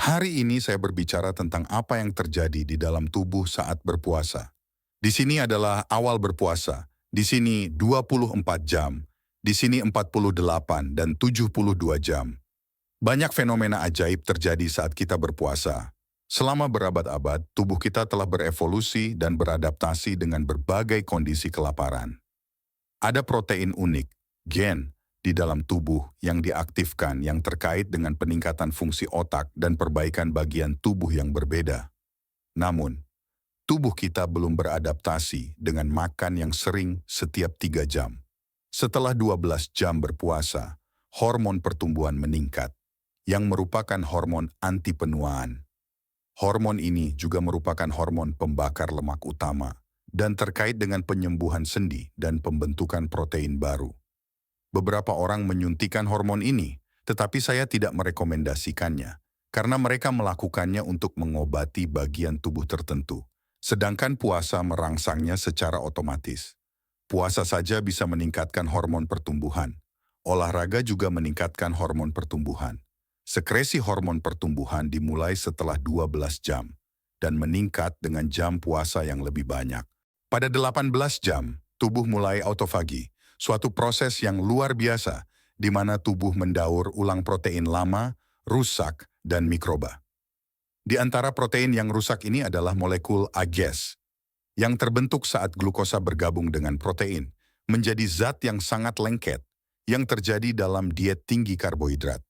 Hari ini saya berbicara tentang apa yang terjadi di dalam tubuh saat berpuasa. Di sini adalah awal berpuasa, di sini 24 jam, di sini 48 dan 72 jam. Banyak fenomena ajaib terjadi saat kita berpuasa. Selama berabad-abad, tubuh kita telah berevolusi dan beradaptasi dengan berbagai kondisi kelaparan. Ada protein unik, gen, di dalam tubuh yang diaktifkan yang terkait dengan peningkatan fungsi otak dan perbaikan bagian tubuh yang berbeda. Namun, tubuh kita belum beradaptasi dengan makan yang sering setiap 3 jam. Setelah 12 jam berpuasa, hormon pertumbuhan meningkat, yang merupakan hormon anti penuaan. Hormon ini juga merupakan hormon pembakar lemak utama dan terkait dengan penyembuhan sendi dan pembentukan protein baru. Beberapa orang menyuntikkan hormon ini, tetapi saya tidak merekomendasikannya karena mereka melakukannya untuk mengobati bagian tubuh tertentu, sedangkan puasa merangsangnya secara otomatis. Puasa saja bisa meningkatkan hormon pertumbuhan. Olahraga juga meningkatkan hormon pertumbuhan. Sekresi hormon pertumbuhan dimulai setelah 12 jam dan meningkat dengan jam puasa yang lebih banyak. Pada 18 jam, tubuh mulai autofagi, suatu proses yang luar biasa di mana tubuh mendaur ulang protein lama, rusak, dan mikroba. Di antara protein yang rusak ini adalah molekul AGEs, yang terbentuk saat glukosa bergabung dengan protein, menjadi zat yang sangat lengket, yang terjadi dalam diet tinggi karbohidrat.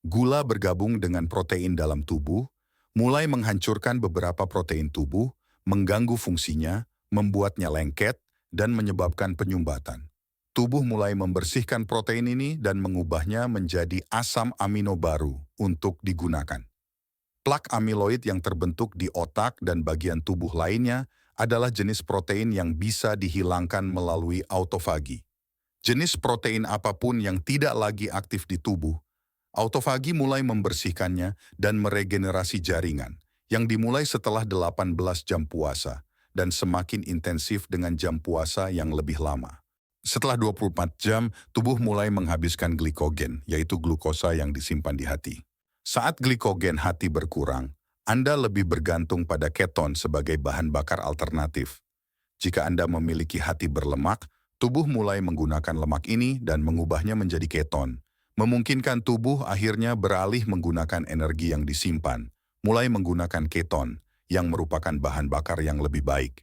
Gula bergabung dengan protein dalam tubuh, mulai menghancurkan beberapa protein tubuh, mengganggu fungsinya, membuatnya lengket, dan menyebabkan penyumbatan. Tubuh mulai membersihkan protein ini dan mengubahnya menjadi asam amino baru untuk digunakan. Plak amiloid yang terbentuk di otak dan bagian tubuh lainnya adalah jenis protein yang bisa dihilangkan melalui autofagi. Jenis protein apapun yang tidak lagi aktif di tubuh, autofagi mulai membersihkannya dan meregenerasi jaringan yang dimulai setelah 18 jam puasa dan semakin intensif dengan jam puasa yang lebih lama. Setelah 24 jam, tubuh mulai menghabiskan glikogen, yaitu glukosa yang disimpan di hati. Saat glikogen hati berkurang, Anda lebih bergantung pada keton sebagai bahan bakar alternatif. Jika Anda memiliki hati berlemak, tubuh mulai menggunakan lemak ini dan mengubahnya menjadi keton, memungkinkan tubuh akhirnya beralih menggunakan energi yang disimpan, mulai menggunakan keton, yang merupakan bahan bakar yang lebih baik.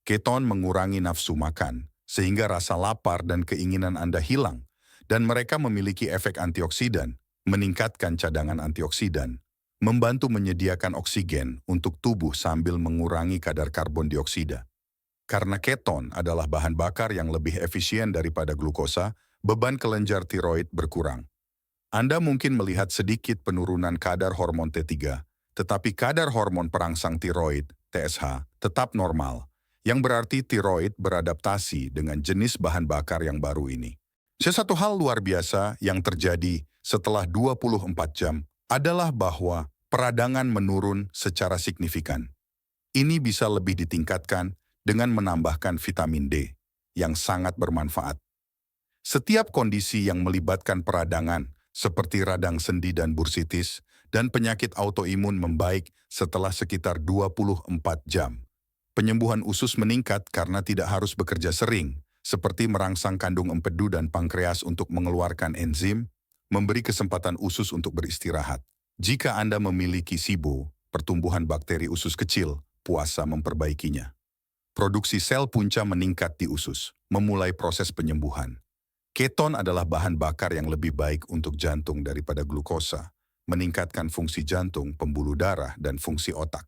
Keton mengurangi nafsu makan, sehingga rasa lapar dan keinginan Anda hilang, dan mereka memiliki efek antioksidan, meningkatkan cadangan antioksidan, membantu menyediakan oksigen untuk tubuh sambil mengurangi kadar karbon dioksida. Karena keton adalah bahan bakar yang lebih efisien daripada glukosa, beban kelenjar tiroid berkurang. Anda mungkin melihat sedikit penurunan kadar hormon T3, tetapi kadar hormon perangsang tiroid, TSH, tetap normal, yang berarti tiroid beradaptasi dengan jenis bahan bakar yang baru ini. Sesuatu hal luar biasa yang terjadi setelah 24 jam adalah bahwa peradangan menurun secara signifikan. Ini bisa lebih ditingkatkan dengan menambahkan vitamin D, yang sangat bermanfaat. Setiap kondisi yang melibatkan peradangan, seperti radang sendi dan bursitis, dan penyakit autoimun membaik setelah sekitar 24 jam. Penyembuhan usus meningkat karena tidak harus bekerja sering, seperti merangsang kandung empedu dan pankreas untuk mengeluarkan enzim, memberi kesempatan usus untuk beristirahat. Jika Anda memiliki SIBO, pertumbuhan bakteri usus kecil, puasa memperbaikinya. Produksi sel punca meningkat di usus, memulai proses penyembuhan. Keton adalah bahan bakar yang lebih baik untuk jantung daripada glukosa, meningkatkan fungsi jantung, pembuluh darah, dan fungsi otak.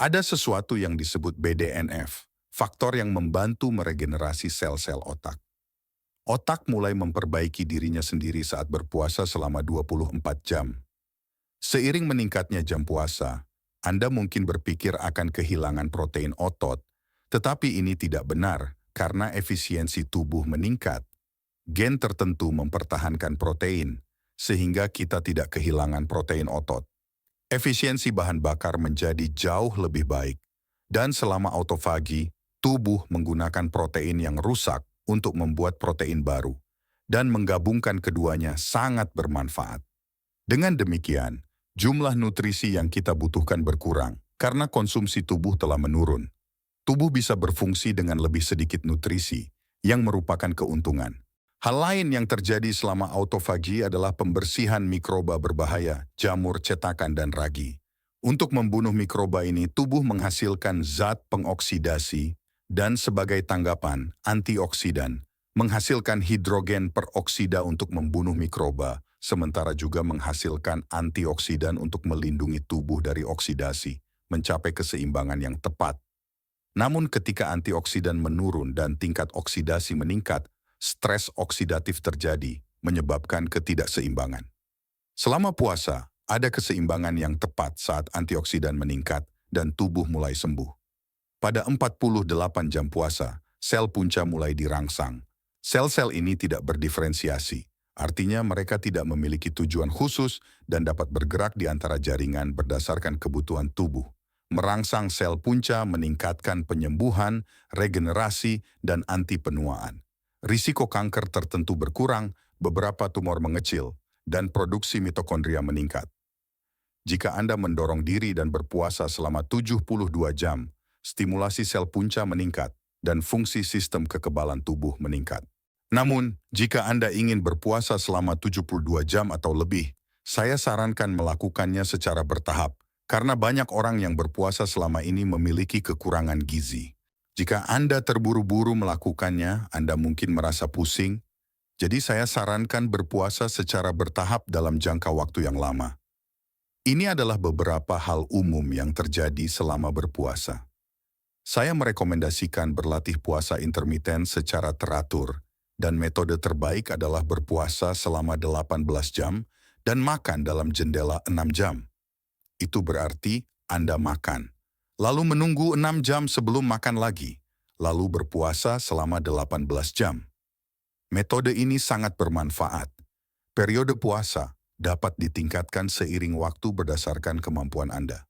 Ada sesuatu yang disebut BDNF, faktor yang membantu meregenerasi sel-sel otak. Otak mulai memperbaiki dirinya sendiri saat berpuasa selama 24 jam. Seiring meningkatnya jam puasa, Anda mungkin berpikir akan kehilangan protein otot, tetapi ini tidak benar karena efisiensi tubuh meningkat. Gen tertentu mempertahankan protein, sehingga kita tidak kehilangan protein otot. Efisiensi bahan bakar menjadi jauh lebih baik, dan selama autofagi, tubuh menggunakan protein yang rusak untuk membuat protein baru, dan menggabungkan keduanya sangat bermanfaat. Dengan demikian, Jumlah nutrisi yang kita butuhkan berkurang karena konsumsi tubuh telah menurun. Tubuh bisa berfungsi dengan lebih sedikit nutrisi, yang merupakan keuntungan. Hal lain yang terjadi selama autofagi adalah pembersihan mikroba berbahaya, jamur, cetakan, dan ragi. Untuk membunuh mikroba ini, tubuh menghasilkan zat pengoksidasi dan sebagai tanggapan, antioksidan, menghasilkan hidrogen peroksida untuk membunuh mikroba, sementara juga menghasilkan antioksidan untuk melindungi tubuh dari oksidasi, mencapai keseimbangan yang tepat. Namun ketika antioksidan menurun dan tingkat oksidasi meningkat, stres oksidatif terjadi, menyebabkan ketidakseimbangan. Selama puasa, ada keseimbangan yang tepat saat antioksidan meningkat dan tubuh mulai sembuh. Pada 48 jam puasa, sel punca mulai dirangsang. Sel-sel ini tidak berdiferensiasi, artinya mereka tidak memiliki tujuan khusus dan dapat bergerak di antara jaringan berdasarkan kebutuhan tubuh. Merangsang sel punca meningkatkan penyembuhan, regenerasi, dan anti-penuaan. Risiko kanker tertentu berkurang, beberapa tumor mengecil, dan produksi mitokondria meningkat. Jika Anda mendorong diri dan berpuasa selama 72 jam, stimulasi sel punca meningkat, dan fungsi sistem kekebalan tubuh meningkat. Namun, jika Anda ingin berpuasa selama 72 jam atau lebih, saya sarankan melakukannya secara bertahap, karena banyak orang yang berpuasa selama ini memiliki kekurangan gizi. Jika Anda terburu-buru melakukannya, Anda mungkin merasa pusing, jadi saya sarankan berpuasa secara bertahap dalam jangka waktu yang lama. Ini adalah beberapa hal umum yang terjadi selama berpuasa. Saya merekomendasikan berlatih puasa intermiten secara teratur, dan metode terbaik adalah berpuasa selama 18 jam dan makan dalam jendela 6 jam. Itu berarti Anda makan, lalu menunggu 6 jam sebelum makan lagi, lalu berpuasa selama 18 jam. Metode ini sangat bermanfaat. Periode puasa dapat ditingkatkan seiring waktu berdasarkan kemampuan Anda.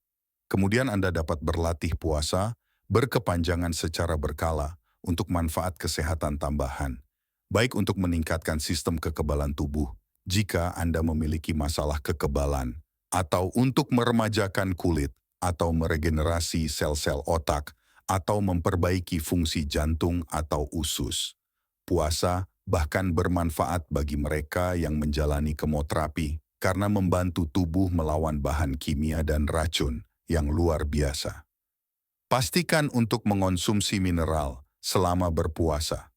Kemudian Anda dapat berlatih puasa berkepanjangan secara berkala untuk manfaat kesehatan tambahan, baik untuk meningkatkan sistem kekebalan tubuh jika Anda memiliki masalah kekebalan, atau untuk meremajakan kulit, atau meregenerasi sel-sel otak, atau memperbaiki fungsi jantung atau usus. Puasa bahkan bermanfaat bagi mereka yang menjalani kemoterapi karena membantu tubuh melawan bahan kimia dan racun yang luar biasa. Pastikan untuk mengonsumsi mineral selama berpuasa.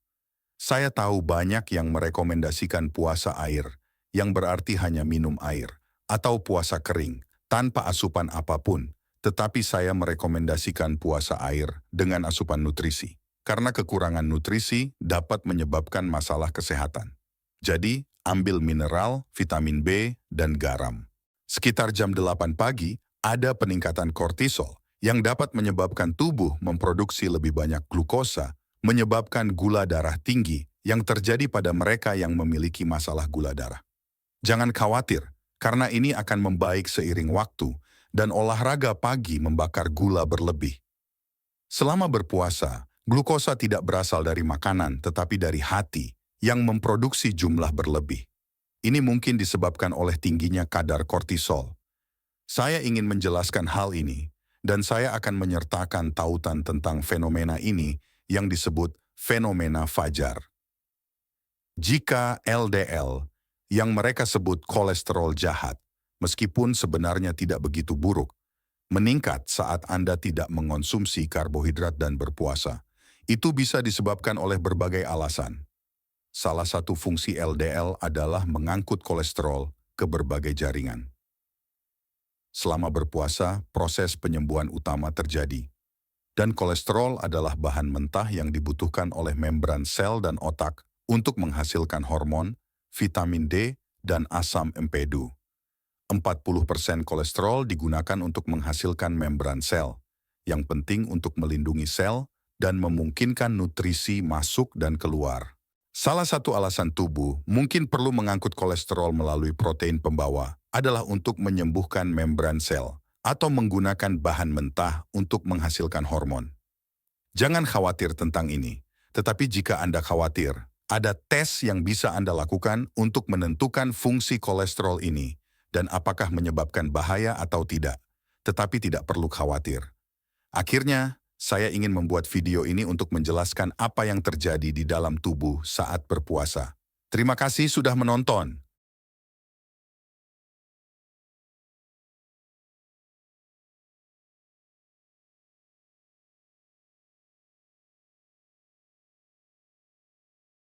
Saya tahu banyak yang merekomendasikan puasa air, yang berarti hanya minum air, atau puasa kering, tanpa asupan apapun, tetapi saya merekomendasikan puasa air dengan asupan nutrisi, karena kekurangan nutrisi dapat menyebabkan masalah kesehatan. Jadi, ambil mineral, vitamin B, dan garam. Sekitar jam 8 pagi, ada peningkatan kortisol, yang dapat menyebabkan tubuh memproduksi lebih banyak glukosa, menyebabkan gula darah tinggi yang terjadi pada mereka yang memiliki masalah gula darah. Jangan khawatir, karena ini akan membaik seiring waktu, dan olahraga pagi membakar gula berlebih. Selama berpuasa, glukosa tidak berasal dari makanan tetapi dari hati yang memproduksi jumlah berlebih. Ini mungkin disebabkan oleh tingginya kadar kortisol. Saya ingin menjelaskan hal ini, dan saya akan menyertakan tautan tentang fenomena ini yang disebut fenomena fajar. Jika LDL, yang mereka sebut kolesterol jahat, meskipun sebenarnya tidak begitu buruk, meningkat saat Anda tidak mengonsumsi karbohidrat dan berpuasa, itu bisa disebabkan oleh berbagai alasan. Salah satu fungsi LDL adalah mengangkut kolesterol ke berbagai jaringan. Selama berpuasa, proses penyembuhan utama terjadi. Dan kolesterol adalah bahan mentah yang dibutuhkan oleh membran sel dan otak untuk menghasilkan hormon, vitamin D, dan asam empedu. 40% kolesterol digunakan untuk menghasilkan membran sel, yang penting untuk melindungi sel dan memungkinkan nutrisi masuk dan keluar. Salah satu alasan tubuh mungkin perlu mengangkut kolesterol melalui protein pembawa adalah untuk menyembuhkan membran sel atau menggunakan bahan mentah untuk menghasilkan hormon. Jangan khawatir tentang ini, tetapi jika Anda khawatir, ada tes yang bisa Anda lakukan untuk menentukan fungsi kolesterol ini, dan apakah menyebabkan bahaya atau tidak. Tetapi tidak perlu khawatir. Akhirnya, saya ingin membuat video ini untuk menjelaskan apa yang terjadi di dalam tubuh saat berpuasa. Terima kasih sudah menonton.